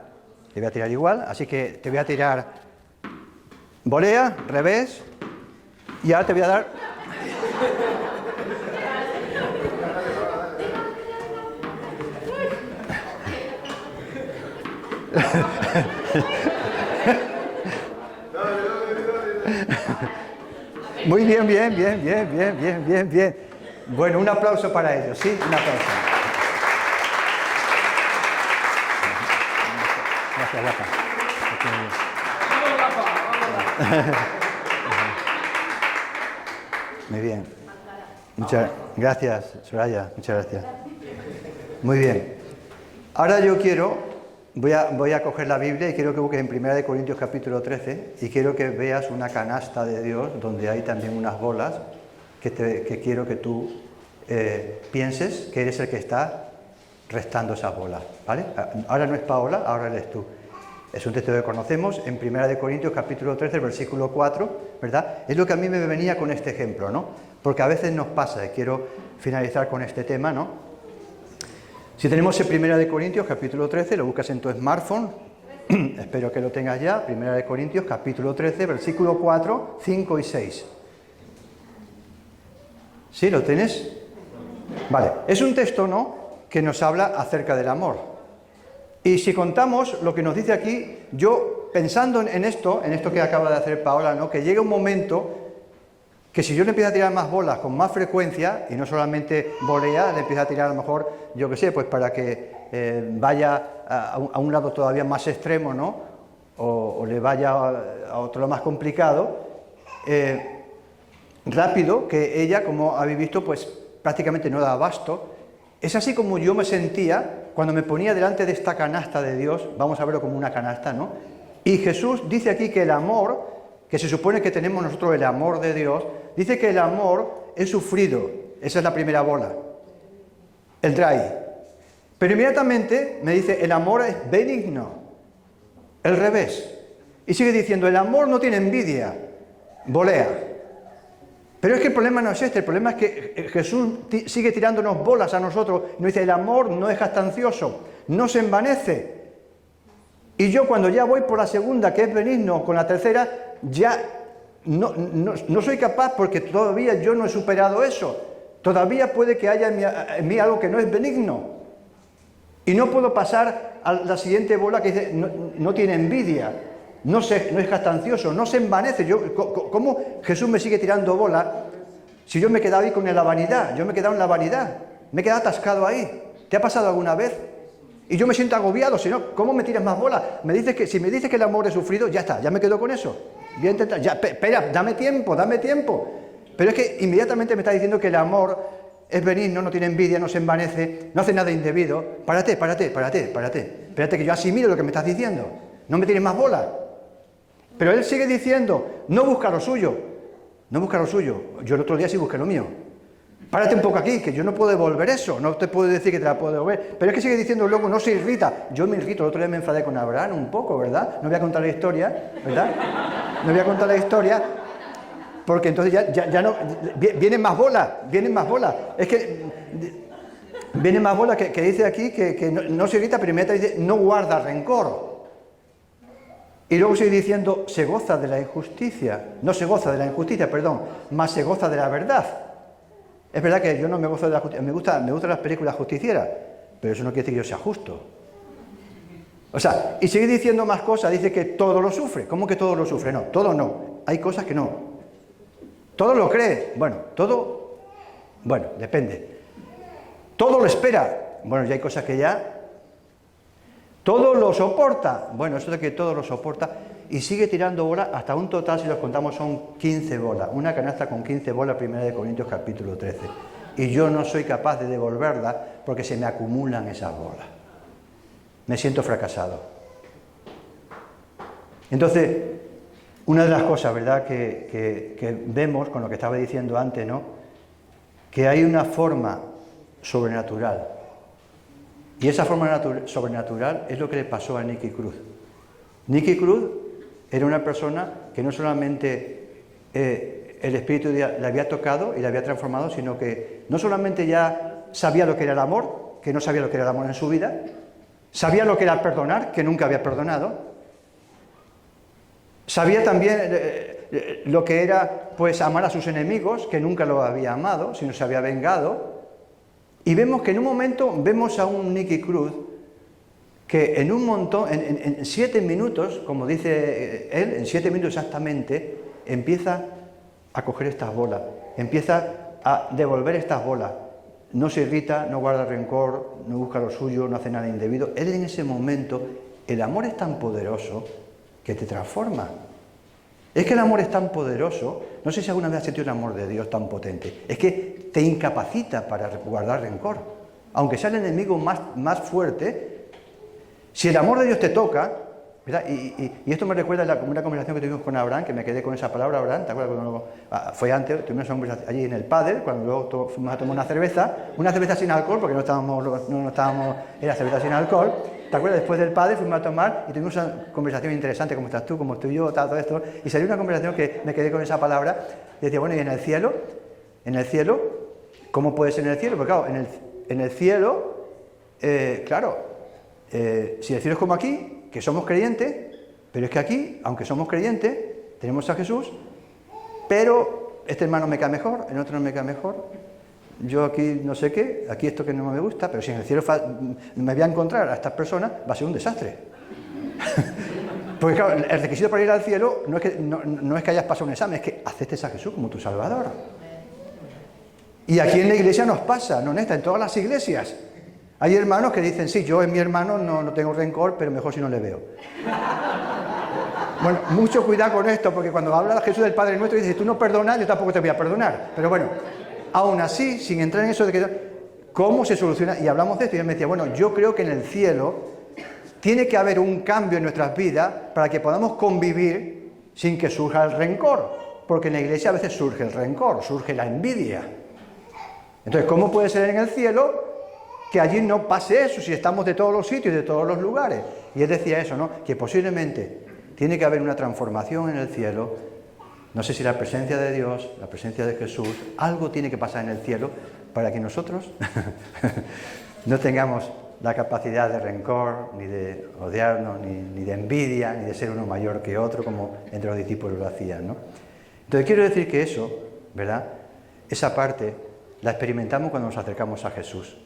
Le voy a tirar igual, así que te voy a tirar volea, revés, y ahora te voy a dar... Muy bien, bien. Bueno, un aplauso para ellos, ¿sí? Un aplauso. Gracias, Rafa. Muy bien. Muchas gracias, Soraya. Muchas gracias. Muy bien. Ahora yo voy a coger la Biblia y quiero que busques en 1 Corintios capítulo 13 y quiero que veas una canasta de Dios donde hay también unas bolas que quiero que tú pienses que eres el que está restando esas bolas, ¿vale? Ahora no es Paola, ahora eres tú. Es un texto que conocemos en 1 Corintios capítulo 13, versículo 4, ¿verdad? Es lo que a mí me venía con este ejemplo, ¿no? Porque a veces nos pasa, y quiero finalizar con este tema, ¿no? Si tenemos en 1 Corintios capítulo 13, lo buscas en tu smartphone, espero que lo tengas ya, 1 Corintios capítulo 13, versículo 4, 5 y 6. ¿Sí? ¿Lo tienes? Vale, es un texto, ¿no?, que nos habla acerca del amor. Y si contamos lo que nos dice aquí, yo pensando en esto que acaba de hacer Paola, ¿no?, que llega un momento que si yo le empiezo a tirar más bolas con más frecuencia, y no solamente volea, le empiezo a tirar a lo mejor, yo qué sé, pues para que vaya a un lado todavía más extremo, ¿no?, o le vaya a otro lado más complicado, rápido, que ella, como habéis visto, pues prácticamente no da abasto. Es así como yo me sentía cuando me ponía delante de esta canasta de Dios, vamos a verlo como una canasta, ¿no? Y Jesús dice aquí que el amor, que se supone que tenemos nosotros el amor de Dios, dice que el amor es sufrido. Esa es la primera bola, el dry. Pero inmediatamente me dice, el amor es benigno, el revés. Y sigue diciendo, el amor no tiene envidia, volea. Pero es que el problema no es este, el problema es que Jesús sigue tirándonos bolas a nosotros. Nos dice, el amor no es jactancioso, no se envanece. Y yo cuando ya voy por la segunda, que es benigno, con la tercera, ya no soy capaz porque todavía yo no he superado eso. Todavía puede que haya en mí algo que no es benigno. Y no puedo pasar a la siguiente bola que dice, no tiene envidia. No es jactancioso, no se envanece. ¿Cómo Jesús me sigue tirando bola si yo me he quedado ahí con la vanidad? Yo me he quedado en la vanidad, me he quedado atascado ahí. ¿Te ha pasado alguna vez? Y yo me siento agobiado, si no, ¿cómo me tiras más bola? Si me dices que el amor es sufrido, ya está, ya me quedo con eso. Voy a intentar, ya, espera, dame tiempo. Pero es que inmediatamente me está diciendo que el amor es benigno, no tiene envidia, no se envanece, no hace nada indebido. Párate, que yo asimilo lo que me estás diciendo. No me tires más bola. Pero él sigue diciendo, no busca lo suyo. Yo el otro día sí busqué lo mío. Párate un poco aquí, que yo no puedo devolver eso. No te puedo decir que te la puedo devolver. Pero es que sigue diciendo luego, no se irrita. Yo me irrito. El otro día me enfadé con Abraham un poco, ¿verdad? No voy a contar la historia, ¿verdad? No voy a contar la historia, porque entonces ya no... Vienen más bolas. Es que... Viene más bolas que dice aquí que no se irrita, pero inmediatamente dice, no guarda rencor. Y luego sigue diciendo, se goza de la injusticia. No se goza de la injusticia, perdón, más se goza de la verdad. Es verdad que yo no me gozo de la justicia, me gustan las películas justicieras, pero eso no quiere decir que yo sea justo. O sea, y sigue diciendo más cosas, dice que todo lo sufre. ¿Cómo que todo lo sufre? No, todo no. Hay cosas que no. Todo lo cree. Bueno, todo Bueno, depende. Todo lo espera. Bueno, ya hay cosas que ya... Todo lo soporta. Bueno, eso de que todo lo soporta. Y sigue tirando bolas hasta un total, si los contamos, son 15 bolas. Una canasta con 15 bolas, 1 Corintios capítulo 13. Y yo no soy capaz de devolverla porque se me acumulan esas bolas. Me siento fracasado. Entonces, una de las cosas, ¿verdad?, que vemos con lo que estaba diciendo antes, ¿no?, que hay una forma sobrenatural. Y esa forma sobrenatural es lo que le pasó a Nicky Cruz. Nicky Cruz era una persona que no solamente el Espíritu le había tocado y le había transformado, sino que no solamente ya sabía lo que era el amor, que no sabía lo que era el amor en su vida, sabía lo que era perdonar, que nunca había perdonado, sabía también lo que era, pues, amar a sus enemigos, que nunca lo había amado, sino se había vengado. Y vemos que en un momento vemos a un Nicky Cruz que en un montón, en 7 minutos, como dice él, en 7 minutos exactamente, empieza a coger estas bolas, empieza a devolver estas bolas. No se irrita, no guarda rencor, no busca lo suyo, no hace nada indebido. Él en ese momento, el amor es tan poderoso que te transforma. Es que el amor es tan poderoso, no sé si alguna vez has sentido el amor de Dios tan potente, es que te incapacita para guardar rencor. Aunque sea el enemigo más fuerte, si el amor de Dios te toca, ¿verdad? Y esto me recuerda a una conversación que tuvimos con Abraham, que me quedé con esa palabra, Abraham, ¿te acuerdas cuando fue antes? Tuvimos una conversación allí en el Padel, cuando luego fuimos a tomar una cerveza sin alcohol, porque no estábamos, era cerveza sin alcohol. ¿Te acuerdas? Después del Padre fuimos a tomar y tuvimos una conversación interesante, como estás tú, como estoy yo, todo esto, y salió una conversación que me quedé con esa palabra. Decía, bueno, ¿y en el cielo? ¿En el cielo? ¿Cómo puede ser en el cielo? Porque claro, en el cielo, si el cielo es como aquí, que somos creyentes, pero es que aquí, aunque somos creyentes, tenemos a Jesús, pero este hermano me cae mejor, el otro no me cae mejor. Yo aquí no sé qué, aquí esto que no me gusta, pero si en el cielo me voy a encontrar a estas personas, va a ser un desastre. Porque claro, el requisito para ir al cielo no es que hayas pasado un examen, es que aceptes a Jesús como tu Salvador. Y aquí en la iglesia nos pasa, no en todas las iglesias. Hay hermanos que dicen, sí, yo en mi hermano no tengo rencor, pero mejor si no le veo. Bueno, mucho cuidado con esto, porque cuando habla Jesús del Padre Nuestro y dice, si tú no perdonas, yo tampoco te voy a perdonar. Pero bueno, aún así, sin entrar en eso de que cómo se soluciona, y hablamos de esto, y él me decía, bueno, yo creo que en el cielo tiene que haber un cambio en nuestras vidas para que podamos convivir sin que surja el rencor, porque en la iglesia a veces surge el rencor, surge la envidia. Entonces, ¿cómo puede ser en el cielo que allí no pase eso, si estamos de todos los sitios, de todos los lugares? Y él decía eso, ¿no?, que posiblemente tiene que haber una transformación en el cielo. No sé si la presencia de Dios, la presencia de Jesús, algo tiene que pasar en el cielo para que nosotros no tengamos la capacidad de rencor, ni de odiarnos, ni de envidia, ni de ser uno mayor que otro, como entre los discípulos lo hacían, ¿no? Entonces quiero decir que eso, ¿verdad?, esa parte la experimentamos cuando nos acercamos a Jesús.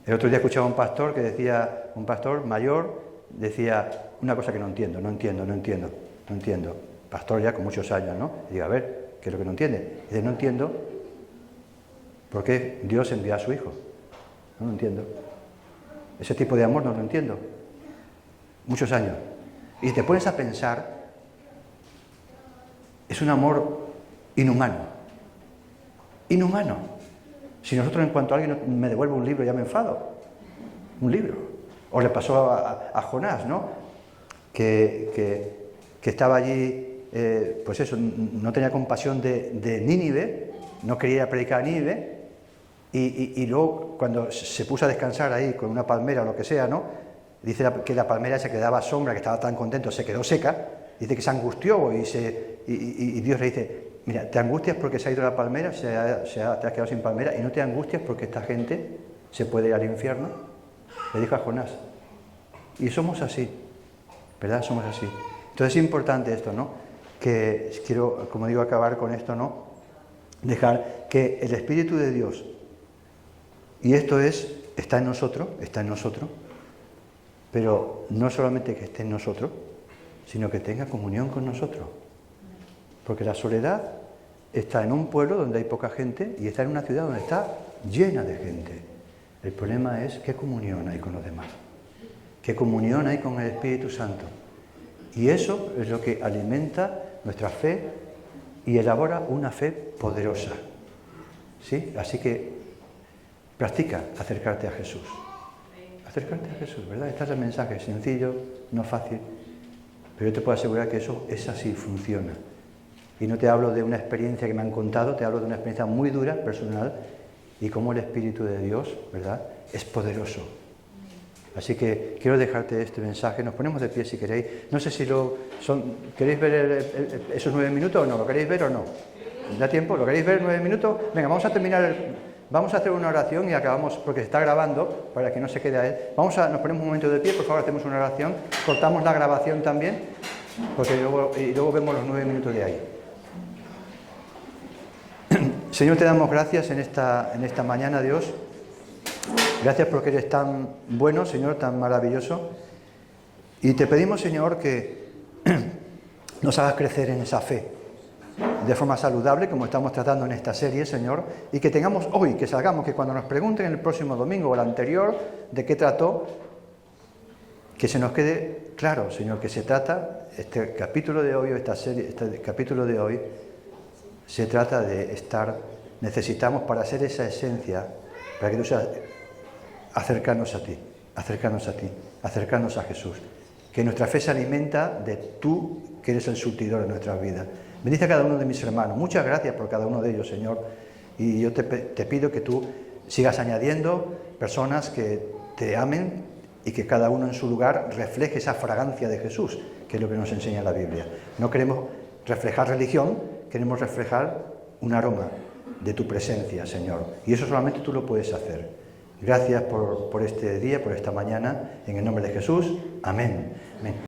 El otro día escuchaba a un pastor que decía, un pastor mayor, decía una cosa que no entiendo. Pastor ya con muchos años, ¿no? Y digo, a ver, ¿qué es lo que no entiende? Dice, no entiendo por qué Dios envió a su Hijo. No lo entiendo. Ese tipo de amor no lo entiendo. Muchos años. Y te pones a pensar, es un amor inhumano. Inhumano. Si nosotros, en cuanto alguien me devuelve un libro, ya me enfado. Un libro. O le pasó a Jonás, ¿no? Que estaba allí, pues eso, no tenía compasión de Nínive, no quería ir a predicar a Nínive, y luego, cuando se puso a descansar ahí con una palmera o lo que sea, ¿no?, dice que la palmera esa que daba sombra, que estaba tan contento, se quedó seca, dice que se angustió y Dios le dice, mira, te angustias porque se ha ido la palmera, te has quedado sin palmera, y no te angustias porque esta gente se puede ir al infierno, le dijo a Jonás. Y somos así, ¿verdad? Somos así. Entonces es importante esto, ¿no?, que quiero, como digo, acabar con esto, ¿no?, dejar que el Espíritu de Dios, y esto está en nosotros, pero no solamente que esté en nosotros, sino que tenga comunión con nosotros. Porque la soledad está en un pueblo donde hay poca gente y está en una ciudad donde está llena de gente. El problema es qué comunión hay con los demás, qué comunión hay con el Espíritu Santo. Y eso es lo que alimenta nuestra fe y elabora una fe poderosa. ¿Sí? Así que practica acercarte a Jesús. Acercarte a Jesús, ¿verdad? Este es el mensaje, sencillo, no fácil, pero yo te puedo asegurar que eso es así, funciona. Y no te hablo de una experiencia que me han contado, te hablo de una experiencia muy dura, personal, y cómo el Espíritu de Dios, ¿verdad?, es poderoso. Así que quiero dejarte este mensaje. Nos ponemos de pie si queréis. No sé si ¿queréis ver esos 9 minutos o no? ¿Lo queréis ver o no? ¿Da tiempo? ¿Lo queréis ver 9 minutos? Venga, vamos a terminar. Vamos a hacer una oración y acabamos, porque se está grabando, para que no se quede a él. Nos ponemos un momento de pie, por favor, hacemos una oración. Cortamos la grabación también, porque luego vemos los 9 minutos de ahí. Señor, te damos gracias en esta mañana, Dios. Gracias porque eres tan bueno, Señor, tan maravilloso. Y te pedimos, Señor, que nos hagas crecer en esa fe de forma saludable, como estamos tratando en esta serie, Señor, y que tengamos hoy, que salgamos, que cuando nos pregunten el próximo domingo o el anterior de qué trató, que se nos quede claro, Señor, que se trata, este capítulo de hoy, o esta serie, este capítulo de hoy, se trata de necesitamos para ser esa esencia, para que tú seas, acercarnos a ti, acercarnos a Jesús. Que nuestra fe se alimenta de tú, que eres el surtidor de nuestras vidas. Bendice a cada uno de mis hermanos. Muchas gracias por cada uno de ellos, Señor. Y yo te pido que tú sigas añadiendo personas que te amen y que cada uno en su lugar refleje esa fragancia de Jesús, que es lo que nos enseña la Biblia. No queremos reflejar religión, queremos reflejar un aroma de tu presencia, Señor. Y eso solamente tú lo puedes hacer. Gracias por este día, por esta mañana. En el nombre de Jesús. Amén. Amén.